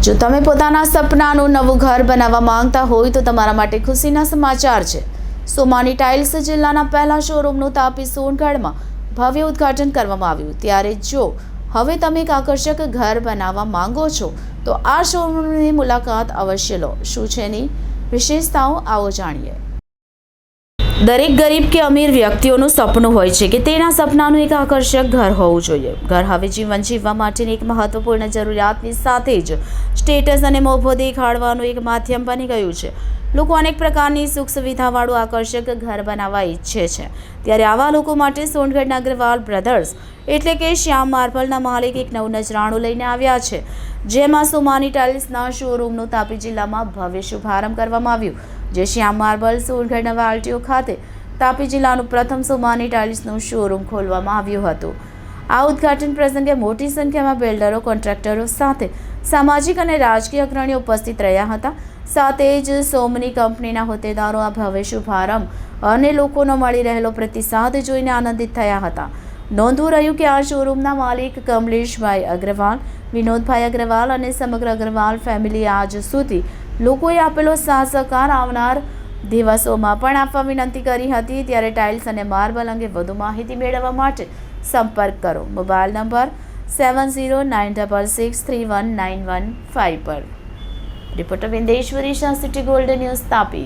જો તમે પોતાના સપનાનું નવું ઘર બનાવવા માંગતા હોય તો તમારા માટે ખુશીના સમાચાર છે। સોમાની ટાઇલ્સ જિલ્લાના પહેલા શોરૂમનું તાપી સોનગઢમાં ભવ્ય ઉદ્ઘાટન કરવામાં આવ્યું। ત્યારે જો હવે તમે એક આકર્ષક ઘર બનાવવા માંગો છો તો આ શોરૂમની મુલાકાત અવશ્ય લો। શું છે એની વિશેષતાઓ આવો જાણીએ। દરેક ગરીબ કે અમીર વ્યક્તિઓનું સપનું હોય છે કે તેના સપનાનું એક આકર્ષક ઘર હોવું જોઈએ। ઘર હવે જીવન જીવવા માટેની એક મહત્વપૂર્ણ જરૂરિયાતની સાથે જ સ્ટેટસ અને મોભો દેખાડવાનું એક માધ્યમ બની ગયું છે। લોકો અનેક પ્રકારની સુખ સુવિધાવાળું આકર્ષક ઘર બનાવવા ઈચ્છે છે। ત્યારે આવા લોકો માટે સોનગઢના અગ્રવાલ બ્રધર્સ એટલે કે શ્યામ માર્બલના માલિક એક નવું નજરાણું લઈને આવ્યા છે, જેમાં સોમાની ટાઇલ્સના શોરૂમનું તાપી જિલ્લામાં ભવ્ય શુભારંભ કરવામાં આવ્યું। જે શ્યામ માર્બલ સોનગઢના વાલટીઓ ખાતે તાપી જિલ્લાનું પ્રથમ સોમાની ટાઇલ્સનું શોરૂમ ખોલવામાં આવ્યું હતું। આ ઉદ્ઘાટન પ્રસંગે મોટી સંખ્યામાં બિલ્ડરો, કોન્ટ્રાક્ટરો સાથે સામાજિક અને રાજકીય અગ્રણીઓ ઉપસ્થિત રહ્યા હતા। સાથે જ સોમની કંપનીના હોદ્દેદારો આ ભવ્ય શુભારંભ અને લોકોનો મળી રહેલો પ્રતિસાદ જોઈને આનંદિત થયા હતા। નોંધવું રહ્યું કે આ શોરૂમના માલિક કમલેશભાઈ અગ્રવાલ, વિનોદભાઈ અગ્રવાલ અને સમગ્ર અગ્રવાલ ફેમિલી આજ સુધી લોકોએ આપેલો સાથ સહકાર આવનાર દિવસોમાં પણ આપવા વિનંતી કરી હતી। ત્યારે ટાઇલ્સ અને માર્બલ અંગે વધુ માહિતી મેળવવા માટે સંપર્ક કરો મોબાઈલ નંબર 7096631915 પર। Reporter Vindeshwari Shah, city golden news, Tapi.